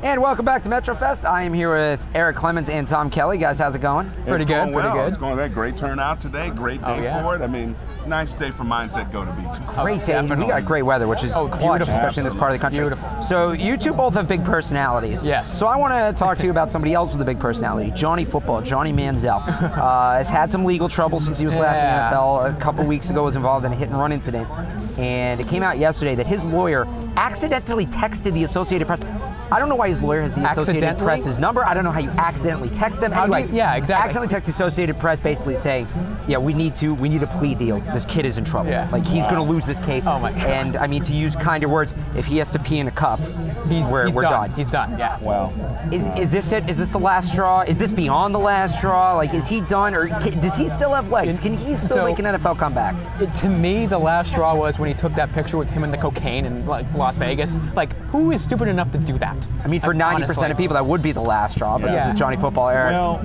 And welcome back to MetroFest. I am here with Eric Clemons and Tom Kelly. Guys, how's it going? Pretty good. It's going well. Great turnout today. Great day for it. I mean, it's a nice day for Mindset Go to Beach. Great day. We got great weather, which is clutch, especially in this part of the country. Beautiful. So you two both have big personalities. Yes. So I want to talk to you about somebody else with a big personality, Johnny Football, Johnny Manziel. Has had some legal trouble since he was last in the NFL. A couple weeks ago was involved in a hit and run incident. And it came out yesterday that his lawyer accidentally texted the Associated Press. I don't know why his lawyer has the Associated Press's number. I don't know how you accidentally text them. Anyway, exactly. Accidentally text the Associated Press basically saying, yeah, we need a plea deal. This kid is in trouble. Yeah. Like, he's going to lose this case. Oh my God. And I mean, to use kinder words, if he has to pee in a cup, we're done. He's done, yeah. Well, is this it? Is this the last straw? Is this beyond the last straw? Like, is he done, or does he still have legs? Can he still make an NFL comeback? To me, the last straw was when he took that picture with him and the cocaine in Las Vegas. Like, who is stupid enough to do that? I mean, for 90% of people, that would be the last straw, but this is Johnny Football, Eric. Well,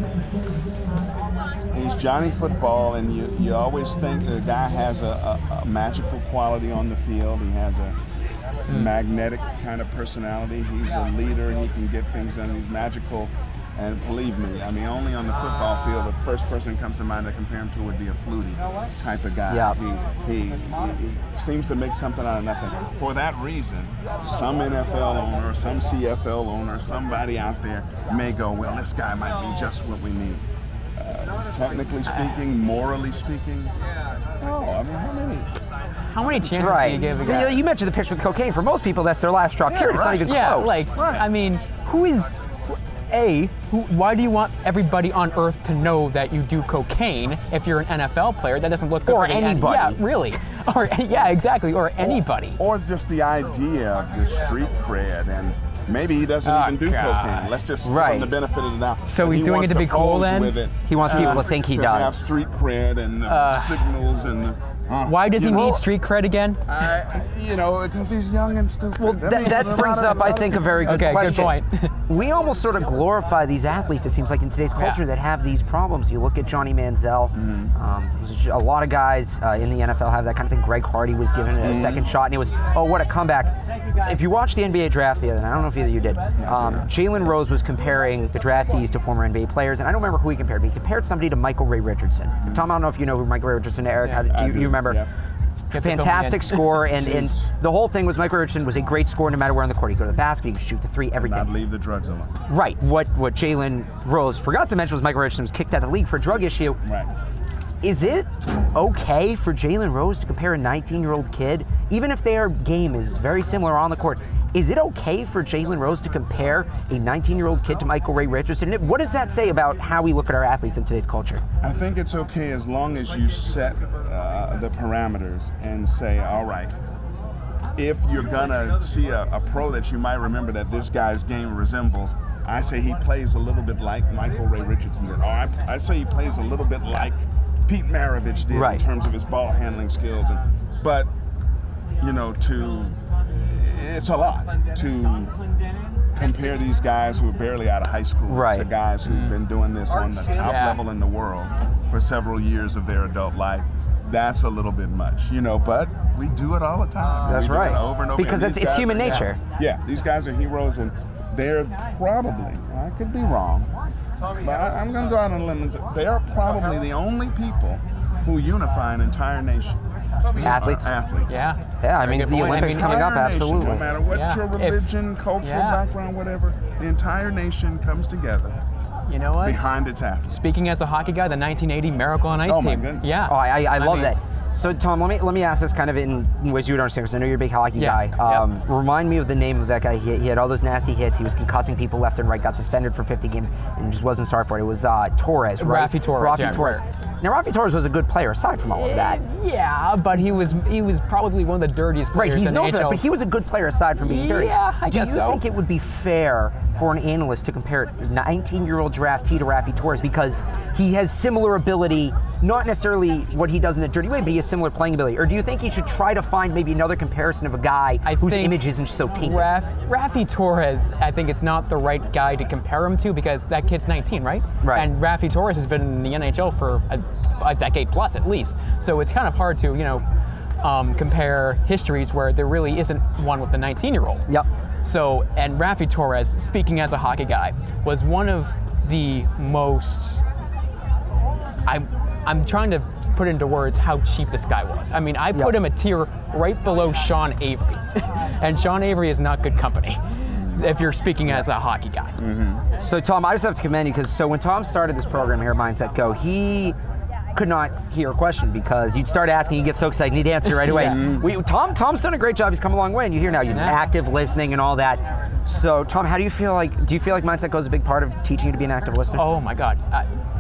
he's Johnny Football, and you always think the guy has a magical quality on the field. He has a magnetic kind of personality. He's a leader. He can get things done. He's magical. And believe me, I mean, only on the football field, the first person that comes to mind to compare him to would be a Flutie type of guy. Yeah. He seems to make something out of nothing. For that reason, some NFL owner, some CFL owner, somebody out there may go, well, this guy might be just what we need. Technically speaking, morally speaking, I mean, how many chances do you give a guy? You mentioned the picture with cocaine. For most people, that's their last straw. Period. It's not even close. I mean, why do you want everybody on earth to know that you do cocaine if you're an NFL player? That doesn't look good or for anybody. Yeah, really. Or exactly. Or anybody. Or just the idea of the street cred, and maybe he doesn't even do cocaine. Let's just give him the benefit of the doubt. So he's doing it to be cool then? He wants people to think he does. Have street cred and signals and. Why does he need street cred again? Because he's young and stupid. Well, that brings up, I think, a very good question. Good point. We almost sort of glorify these athletes, it seems like, in today's culture that have these problems. You look at Johnny Manziel. A lot of guys in the NFL have that kind of thing. Greg Hardy was given a second shot, and it was, oh, what a comeback. If you watched the NBA draft the other night, I don't know if either of you did, Jalen Rose was comparing the draftees to former NBA players, and I don't remember who he compared. But he compared somebody to Michael Ray Richardson. Tom, I don't know if you know who Michael Ray Richardson is. Eric, do you remember? Yeah. Fantastic score, and the whole thing was Michael Richardson was a great scorer no matter where on the court. He could go to the basket, he could shoot the three, everything. Not leave the drugs alone. Right. What Jalen Rose forgot to mention was Michael Richardson was kicked out of the league for a drug issue. Right. Is it okay for Jalen Rose to compare a 19-year-old kid, even if their game is very similar on the court, is it okay for Jalen Rose to compare a 19-year-old kid to Michael Ray Richardson? What does that say about how we look at our athletes in today's culture? I think it's okay as long as you set the parameters and say, all right, if you're gonna see a pro that you might remember that this guy's game resembles, I say he plays a little bit like Michael Ray Richardson did. Or I say he plays a little bit like Pete Maravich did in terms of his ball handling skills. But, it's a lot to compare these guys who are barely out of high school to guys who've been doing this on the top level in the world for several years of their adult life. That's a little bit much, but we do it all the time. That's we do it over and over. Because it's human nature. Yeah, these guys are heroes, and they're probably, I could be wrong, but I'm going to go out on a limb and say they are probably the only people who unify an entire nation. Athletes. Athletes. Yeah, I mean, the Olympics coming up, absolutely. No matter what your religion, cultural background, whatever, the entire nation comes together. You know what? Behind its athletes. Speaking as a hockey guy, the 1980 Miracle on Ice team. My goodness. Yeah. Oh, I love that. So, Tom, let me ask this kind of in ways you would understand, because I know you're a big hockey guy. Remind me of the name of that guy. He had all those nasty hits. He was concussing people left and right, got suspended for 50 games, and just wasn't sorry for it. It was Torres, right? Raffi Torres. Torres. Now, Raffi Torres was a good player, aside from all of that. Yeah, but he was probably one of the dirtiest players in the NHL. But he was a good player aside from being dirty. Yeah, I guess so. Do you think it would be fair for an analyst to compare 19-year-old draftee to Raffi Torres because he has similar ability, not necessarily what he does in the dirty way, but he has similar playing ability? Or do you think he should try to find maybe another comparison of a guy whose image isn't so tainted? Raffi Torres, I think it's not the right guy to compare him to because that kid's 19, right? Right. And Raffi Torres has been in the NHL for a decade plus at least. So it's kind of hard to, compare histories where there really isn't one with the 19-year-old. Yep. So, and Raffi Torres, speaking as a hockey guy, was one of the most, I'm trying to put into words how cheap this guy was. I mean, I put him a tier right below Sean Avery. And Sean Avery is not good company if you're speaking as a hockey guy. So Tom, I just have to commend you, because when Tom started this program here at Mindset Go, he could not hear a question because you'd start asking, you get so excited, he'd answer right away. Tom's done a great job. He's come a long way, and you hear now he's active listening and all that. So Tom, how do you feel like Mindset Go is a big part of teaching you to be an active listener? Oh my God,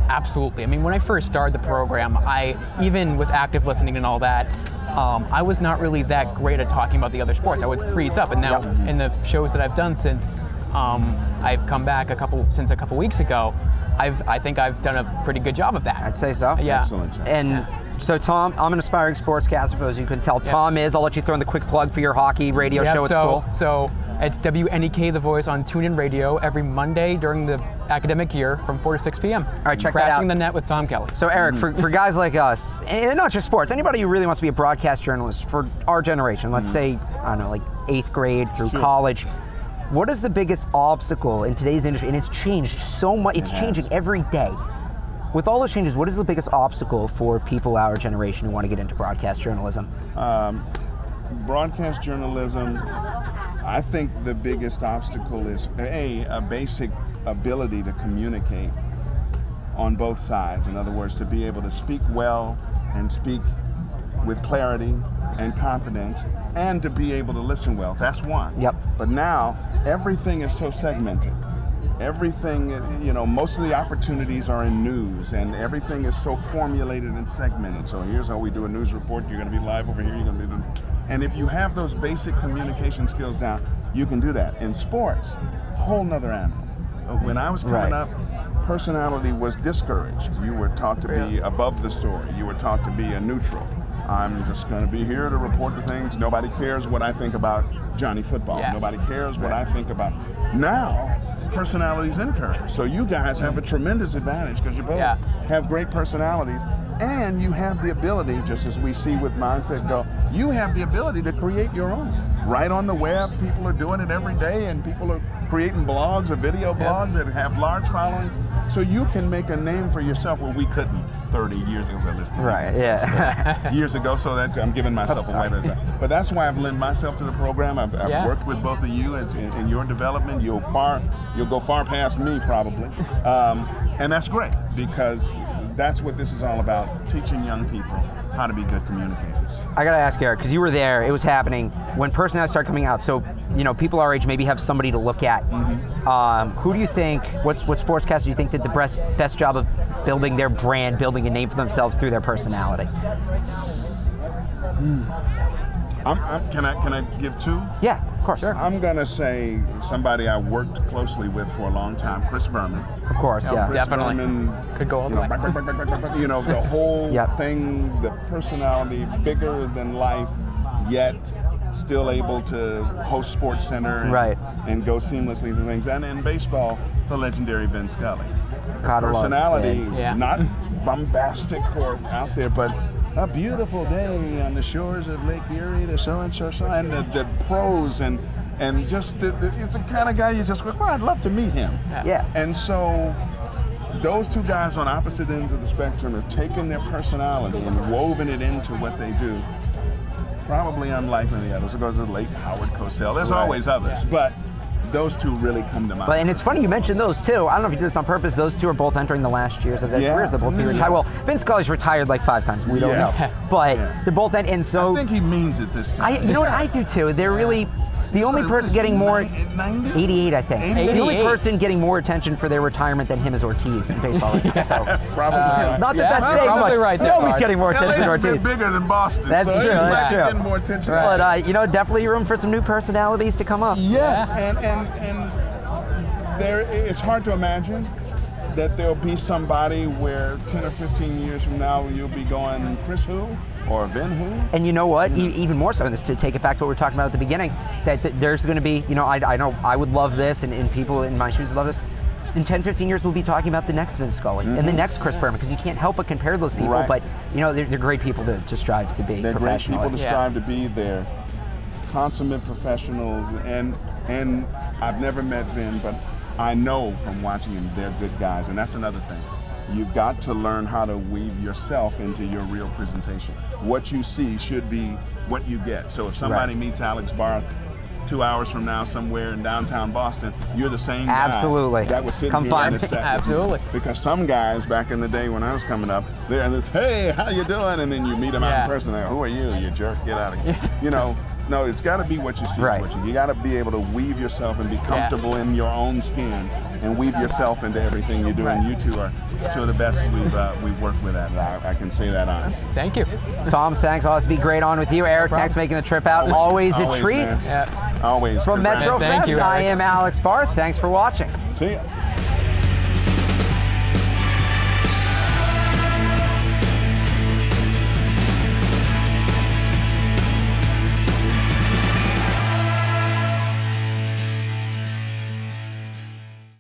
absolutely. I mean, when I first started the program, even with active listening and all that, I was not really that great at talking about the other sports. I would freeze up, and now in the shows that I've done since I've come back a couple weeks ago, I think I've done a pretty good job of that. I'd say so. Yeah. Excellent. And so Tom, I'm an aspiring sportscaster, for those of you who couldn't tell. Tom is, I'll let you throw in the quick plug for your hockey radio show at school. So it's WNEK The Voice on TuneIn Radio every Monday during the academic year from 4 to 6 p.m. All right, check that out. Crashing the Net with Tom Kelly. So Eric, for guys like us, and not just sports, anybody who really wants to be a broadcast journalist for our generation, let's say, I don't know, like 8th grade through college, what is the biggest obstacle in today's industry? And it's changed so much, it's changing every day. With all those changes, what is the biggest obstacle for people our generation who want to get into broadcast journalism? Broadcast journalism, I think the biggest obstacle is a basic ability to communicate on both sides. In other words, to be able to speak well and speak with clarity and confidence, and to be able to listen well. That's one. Yep. But now everything is so segmented. Everything, most of the opportunities are in news, and everything is so formulated and segmented. So here's how we do a news report. You're going to be live over here. You're going to be and if you have those basic communication skills down, you can do that. In sports, whole nother animal. When I was coming up, personality was discouraged. You were taught to be above the story. You were taught to be a neutral. I'm just going to be here to report the things. Nobody cares what I think about Johnny Football. Nobody cares what I think about. Now, personalities encouraged. So you guys have a tremendous advantage because you both have great personalities, and you have the ability, just as we see with Mindset Go, you have the ability to create your own. Right on the web, people are doing it every day, and people are creating blogs or video blogs that have large followings. So you can make a name for yourself where we couldn't 30 years ago. Years ago, so that I'm giving myself away. But that's why I've lent myself to the program. I've worked with both of you in your development. You'll go far past me probably, and that's great because that's what this is all about: teaching young people how to be good communicators. I gotta ask Eric, because you were there, it was happening when personalities started coming out. So, people our age maybe have somebody to look at. Who do you think, what sportscasters do you think did the best job of building their brand, building a name for themselves through their personality? Can I give two? Yeah, of course. Sure. I'm gonna say somebody I worked closely with for a long time, Chris Berman. Of course, Chris definitely. Berman, could go all the way. The whole thing, the personality, bigger than life, yet still able to host Sports Center and go seamlessly through things. And in baseball, the legendary Vin Scully. Personality, not bombastic or out there, but a beautiful day on the shores of Lake Erie, the so and the pros and just it's the kind of guy you just go, well, I'd love to meet him. And so those two guys on opposite ends of the spectrum have taken their personality and woven it into what they do. Probably unlike many others. It goes to the late Howard Cosell. There's always others, but those two really come to mind. And it's funny you mentioned those two. I don't know if you did this on purpose. Those two are both entering the last years of their careers. They'll both be retired. Well, Vin Scully's retired like 5 times. We don't know. But they're both and so I think he means it this time. You know what I do too? They're really the only person getting more 88, I think. 88. The only person getting more attention for their retirement than him is Ortiz in baseball. So probably not that that's saying much. Right there. Nobody's getting more attention than Ortiz. Bigger than Boston. That's true. That's true. Getting more attention. But definitely room for some new personalities to come up. Yes, and there, it's hard to imagine that there'll be somebody where 10 or 15 years from now you'll be going, Chris who? Or Vin who? And you know what? Even more so, to take it back to what we were talking about at the beginning, that there's going to be, I know I would love this, and people in my shoes would love this. In 10, 15 years, we'll be talking about the next Vin Scully and the next Chris Berman, because you can't help but compare those people, but they're great people to strive to be professional. They're great people to strive to be. They're consummate professionals, and And I've never met Vin, but I know from watching him, they're good guys. And that's another thing. You've got to learn how to weave yourself into your real presentation. What you see should be what you get. So if somebody meets Alex Barth 2 hours from now somewhere in downtown Boston, you're the same guy that was sitting here in the set. Absolutely. Because some guys back in the day when I was coming up, they're this, hey, how you doing? And then you meet them out in person, they're, who are you? You jerk, get out of here. You know, no, it's got to be what you see. You got to be able to weave yourself and be comfortable in your own skin and weave yourself into everything you do. And you two are two of the best we've worked with at. I can say that honestly. Thank you. Tom, thanks. Always be great on with you. Eric, thanks for making the trip out. Always a treat. Always. From Metro Fest, I am Alex Barth. Thanks for watching. See ya.